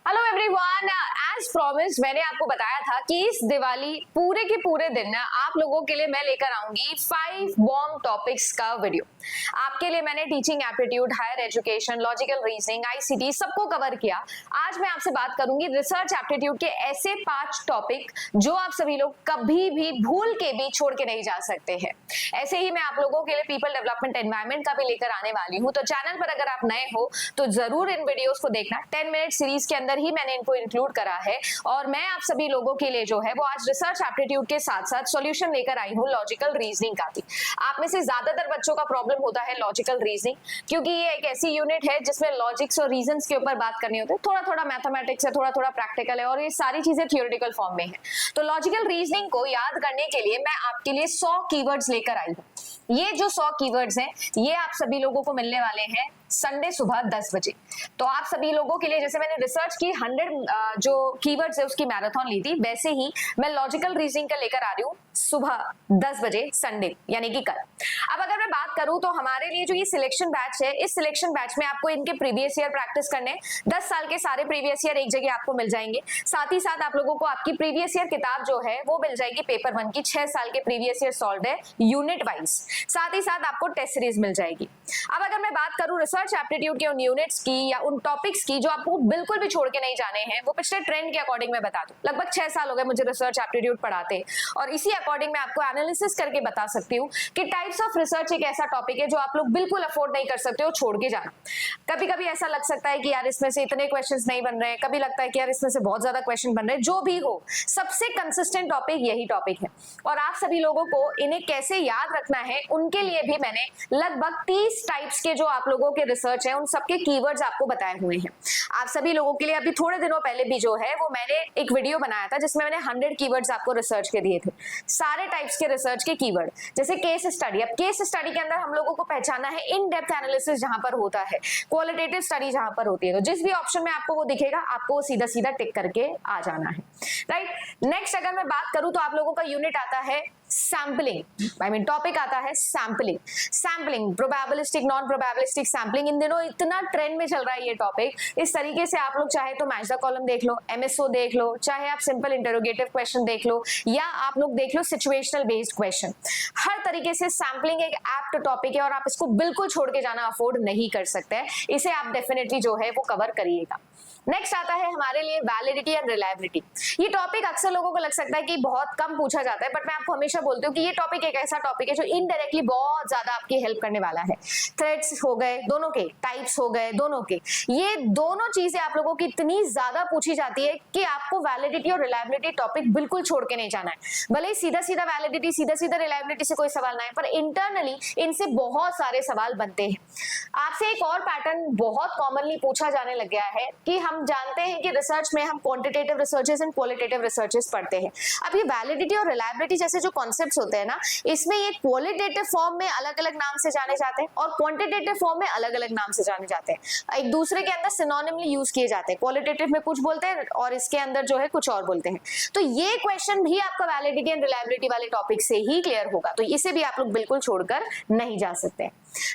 Hello everyone, as promised मैंने आपको बताया था कि इस दिवाली पूरे के पूरे दिन ना आप लोगों के लिए मैं लेकर आऊंगी 5 बॉम्ब टॉपिक्स का वीडियो। आपके लिए मैंने teaching aptitude, higher education, logical reasoning, ICT सबको कवर किया। आज मैं आपसे बात करूंगी रिसर्च एप्टीट्यूड के ऐसे 5 टॉपिक जो आप सभी लोग कभी भी भूल के भी छोड़ के नहीं जा सकते हैं। ऐसे ही मैं आप लोगों के लिए पीपल डेवलपमेंट एनवायरमेंट का भी लेकर आने वाली हूँ। तो चैनल पर अगर आप नए हो तो जरूर इन वीडियोस को देखना। 10 मिनट सीरीज के अंदर ही मैंने इनको इंक्लूड करा है और मैं आप सभी लोगों के लिए जो है वो आज रिसर्च एप्टीट्यूड के साथ साथ सॉल्यूशन लेकर आई हूँ लॉजिकल रीजनिंग का भी। आप में से ज्यादातर बच्चों का प्रॉब्लम होता है लॉजिकल रीजनिंग, क्योंकि ये एक ऐसी यूनिट है जिसमें लॉजिक्स और रीजंस के ऊपर बात करनी होती है। थोड़ा थोड़ा मैथमेटिक्स है, थोड़ा थोड़ा प्रैक्टिकल है और ये सारी चीजें थियोरेटिकल फॉर्म में है। तो लॉजिकल रीजनिंग को याद करने के लिए मैं आपके लिए 100 कीवर्ड्स लेकर आई हूँ। ये जो 100 कीवर्ड्स हैं ये आप सभी लोगों को मिलने वाले हैं संडे सुबह 10 बजे। तो आप सभी लोगों के लिए, जैसे मैंने रिसर्च की 100 जो कीवर्ड्स है उसकी मैराथन ली थी, वैसे ही मैं लॉजिकल रीजनिंग का लेकर आ रही हूँ सुबह 10 बजे संडे यानी कि कल। अब अगर मैं बात करूं तो हमारे लिए जो ये सिलेक्शन बैच है, इस सिलेक्शन बैच में आपको इनके प्रीवियस ईयर प्रैक्टिस करने 10 साल के सारे प्रीवियस ईयर एक जगह आपको मिल जाएंगे। साथ ही साथ आप लोगों को आपकी प्रीवियस ईयर किताब जो है वो मिल जाएगी पेपर 1 की, 6 साल के प्रीवियस ईयर सॉल्व है यूनिट वाइज। साथ ही साथ आपको टेस्ट सीरीज मिल जाएगी। अब अगर मैं बात करूं रिसर्च एप्टीट्यूड के उन यूनिट्स की या उन टॉपिक्स की जो आपको बिल्कुल भी छोड़ के नहीं जाने हैं, वो पिछले ट्रेंड के अकॉर्डिंग मैं बता दूं। लगभग 6 साल हो गए मुझे रिसर्च एप्टीट्यूड पढ़ाते और इसी अकॉर्डिंग मैं आपको एनालिसिस करके बता सकती हूँ कि टाइप्स ऑफ रिसर्च एक ऐसा टॉपिक है जो आप लोग बिल्कुल अफोर्ड नहीं कर सकते हो छोड़ के जाना। कभी कभी ऐसा लग सकता है कि यार इसमें से इतने क्वेश्चंस नहीं बन रहे हैं, कभी लगता है कि यार इसमें से बहुत ज्यादा क्वेश्चन बन रहे हैं। जो भी हो, सबसे कंसिस्टेंट टॉपिक यही टॉपिक है और आप सभी लोगों को इन्हें कैसे याद रखना है उनके लिए भी मैंने लगभग 30 टाइप्स के जो आप लोगों के रिसर्च है उन सबके कीवर्ड्स आपको बताए हुए हैं। आप सभी लोगों के लिए अभी थोड़े दिनों पहले भी जो है वो मैंने एक वीडियो बनाया था जिसमें मैंने 100 कीवर्ड्स आपको रिसर्च के दिए थे, सारे टाइप्स के रिसर्च के कीवर्ड। जैसे केस स्टडी, अब केस स्टडी के अंदर हम लोगों को पहचाना है इन डेप्थ एनालिसिस जहां पर होता है, क्वालिटेटिव स्टडी जहां पर होती है। तो जिस भी ऑप्शन में आपको वो दिखेगा आपको सीधा सीधा टिक करके आ जाना है, राइट। नेक्स्ट अगर मैं बात करूं तो आप लोगों का यूनिट आता है सैम्पलिंग, आई मीन टॉपिक आता है sampling, probabilistic, non probabilistic sampling. इन दिनों इतना ट्रेंड में चल रहा है ये टॉपिक। इस तरीके से आप लोग चाहे तो मैच द कॉलम देख लो, एमएसओ देख लो, चाहे आप सिंपल इंटरोगेटिव क्वेश्चन देख लो या आप लोग देख लो सिचुएशनल बेस्ड क्वेश्चन। हर तरीके से सैम्पलिंग एक एप्ट टॉपिक है और आप इसको बिल्कुल छोड़ के जाना अफोर्ड नहीं कर सकते। इसे आप डेफिनेटली जो है वो कवर करिएगा। नेक्स्ट आता है हमारे लिए वैलिडिटी एंड रिलायबिलिटी। ये टॉपिक अक्सर लोगों को लग सकता है कि बहुत कम पूछा जाता है, बट मैं आपको हमेशा बोलती हूँ कि ये टॉपिक एक ऐसा टॉपिक है जो इनडायरेक्टली बहुत ज्यादा आपकी हेल्प करने वाला है। थ्रेड्स हो गए दोनों के, टाइप्स हो गए दोनों के, ये दोनों चीजें आप लोगों की इतनी ज्यादा पूछी जाती है कि आपको वैलिडिटी और रिलायबिलिटी टॉपिक बिल्कुल छोड़ के नहीं जाना है। भले ही सीधा सीधा वैलिडिटी, सीधा सीधा रिलायबिलिटी से कोई सवाल ना है, पर इंटरनली इनसे बहुत सारे सवाल बनते हैं। आपसे एक और पैटर्न बहुत कॉमनली पूछा जाने लग गया है कि हम जानते हैं कि रिसर्च में हम quantitative researches and qualitative researches पढ़ते हैं। अब ये वैलिडिटी और रिलायबिलिटी जैसे जो कॉन्सेप्ट्स होते हैं ना, इसमें ये क्वालिटेटिव फॉर्म में अलग अलग नाम से जाने जाते हैं और क्वांटिटेटिव फॉर्म में अलग अलग नाम से जाने जाते हैं। एक दूसरे के अंदर सिनोनिमली यूज किए जाते हैं। क्वालिटेटिव में कुछ बोलते हैं और इसके अंदर जो है कुछ और बोलते हैं। तो ये क्वेश्चन भी आपका वैलिडिटी एंड रिलायबिलिटी वाले टॉपिक से ही क्लियर होगा, तो इसे भी आप लोग बिल्कुल छोड़कर नहीं जा सकते।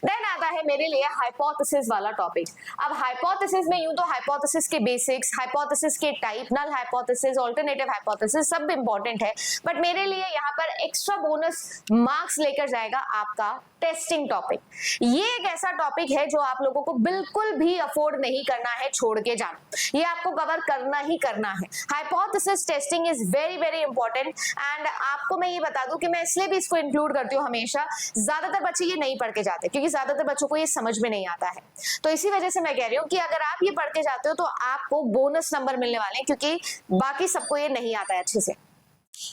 देन आता है मेरे लिए हाइपोथेसिस वाला टॉपिक। अब हाइपोथेसिस में यूं तो हाइपोथेसिस के बेसिक्स, हाइपोथेसिस के type, null hypothesis, alternative hypothesis सब इंपॉर्टेंट है, बट मेरे लिए यहाँ पर एक्स्ट्रा बोनस मार्क्स लेकर जाएगा आपका टेस्टिंग टॉपिक। ये एक ऐसा टॉपिक है जो आप लोगों को बिल्कुल भी अफोर्ड नहीं करना है छोड़ के जाना, ये आपको कवर करना ही करना है। Hypothesis testing is very very important and आपको मैं ये बता दूं कि मैं इसलिए भी इसको इंक्लूड करती हूँ हमेशा। ज्यादातर बच्चे ये नहीं पढ़ के जाते क्योंकि ज्यादातर बच्चों को ये समझ में नहीं आता है, तो इसी वजह से मैं कह रही हूँ कि अगर आप ये पढ़ के जाते हो तो आपको बोनस नंबर मिलने वाले हैं, क्योंकि बाकी सबको ये नहीं आता है अच्छे से।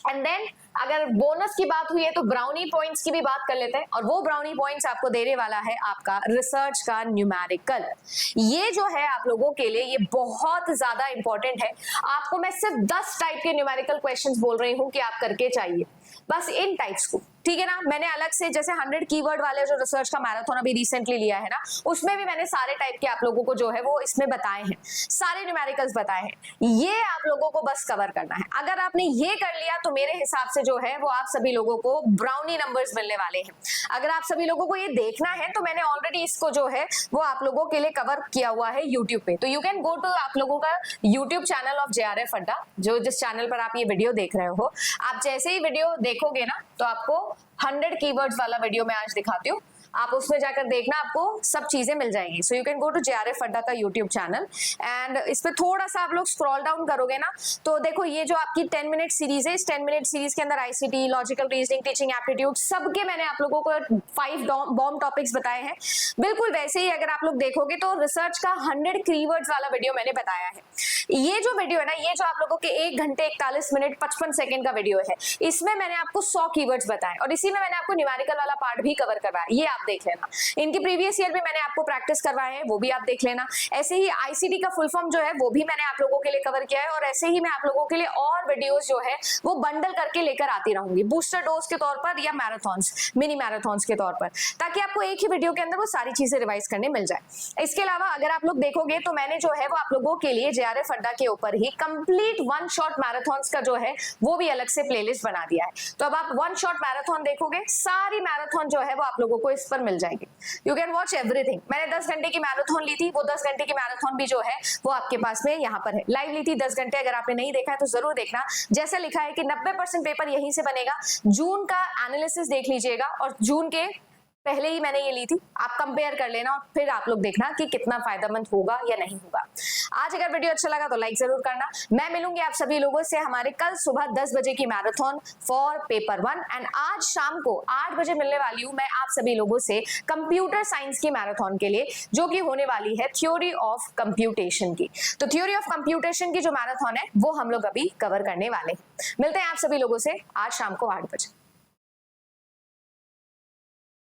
एंड देन अगर बोनस की बात हुई है तो ब्राउनी पॉइंट्स की भी बात कर लेते हैं, और वो ब्राउनी पॉइंट्स आपको देने वाला है आपका रिसर्च का न्यूमेरिकल। ये जो है आप लोगों के लिए ये बहुत ज्यादा इंपॉर्टेंट है। आपको मैं सिर्फ 10 टाइप के न्यूमेरिकल क्वेश्चंस बोल रही हूँ कि आप करके चाहिए, बस इन टाइप्स को, ठीक है ना। मैंने अलग से जैसे 100 कीवर्ड वाले जो रिसर्च का मैराथन अभी रिसेंटली लिया है ना, उसमें भी मैंने सारे टाइप के आप लोगों को जो है वो इसमें बताए हैं, सारे न्यूमेरिकल्स बताए हैं। ये आप लोगों को बस कवर करना है। अगर आपने ये कर लिया तो मेरे हिसाब से से जो है वो आप सभी लोगों को ब्राउनी नंबर्स मिलने वाले हैं। अगर आप सभी लोगों को ये देखना है तो मैंने ऑलरेडी इसको जो है वो आप लोगों के लिए कवर किया हुआ है यूट्यूब पे, तो यू कैन गो टू आप लोगों का यूट्यूब चैनल ऑफ JRF अड्डा, जो जिस चैनल पर आप ये वीडियो देख रहे हो। आप जैसे ही वीडियो देखोगे ना तो आपको 100 कीवर्ड्स वाला वीडियो मैं आज दिखाती हूँ, आप उसमें जाकर देखना, आपको सब चीजें मिल जाएंगी। So you can go to JRF Adda का यूट्यूब चैनल एंड इस पे थोड़ा सा आप लोग स्क्रॉल डाउन करोगे ना तो देखो ये जो आपकी 10 मिनट सीरीज है, इस 10 मिनट सीरीज के अंदर ICT, logical reasoning, teaching aptitude, सबके मैंने आप लोगों को 5 बॉम्ब टॉपिक्स बताए हैं। बिल्कुल वैसे ही अगर आप लोग देखोगे तो रिसर्च का 100 कीवर्ड्स वाला वीडियो मैंने बताया है। ये जो वीडियो है ना, ये जो आप लोगों के 1 घंटे 41 मिनट 55 सेकंड का वीडियो है, इसमें मैंने आपको 100 कीवर्ड्स बताए और इसी में मैंने आपको न्यूमेरिकल वाला पार्ट भी कवर करवाया, ये आप देख लेना। इनकी प्रीवियस ईयर में मैंने आपको प्रैक्टिस करवाए हैं, वो भी आप देख लेना। ऐसे ही ICT का फुल फॉर्म जो है वो भी मैंने आप लोगों के लिए कवर किया है और ऐसे ही मैं आप लोगों के लिए और वीडियोस जो है वो बंडल करके लेकर आती रहूंगी, बूस्टर डोज के तौर पर या मैराथन्स, मिनी मैराथन्स के तौर पर, ताकि आपको एक ही वीडियो के अंदर वो सारी चीजें रिवाइज करने मिल जाए। इसके अलावा अगर आप लोग देखोगे तो मैंने जो है वो आप लोगों के लिए JRF अड्डा के ऊपर ही कंप्लीट 1 शॉट मैराथन्स का जो है वो भी अलग से प्लेलिस्ट बना दिया है। तो अब आप 1 शॉट मैराथन देखोगे, सारी मैराथन जो है वो आप लोगों को इस पर मिल जाएगी। You can watch everything. मैंने 10 घंटे की मैराथन ली थी, वो 10 घंटे की मैराथन भी जो है वो आपके पास में यहाँ पर है, लाइव ली थी 10 घंटे। अगर आपने नहीं देखा है तो जरूर देखना। जैसा लिखा है कि 90% पेपर यहीं से बनेगा। जून का एनालिसिस देख लीजिएगा और जून के पहले ही मैंने ये ली थी, आप कंपेयर कर लेना और फिर आप लोग देखना कि कितना फायदेमंद होगा या नहीं होगा। आज अगर वीडियो अच्छा लगा तो लाइक जरूर करना। मैं मिलूंगी आप सभी लोगों से हमारे कल सुबह 10 बजे की मैराथन फॉर पेपर 1 एंड आज शाम को 8 बजे मिलने वाली हूं मैं आप सभी लोगों से कंप्यूटर साइंस की मैराथन के लिए, जो कि होने वाली है थ्योरी ऑफ कंप्यूटेशन की। तो थ्योरी ऑफ कंप्यूटेशन की जो मैराथन है वो हम लोग अभी कवर करने वाले हैं। मिलते हैं आप सभी लोगों से आज शाम को 8 बजे।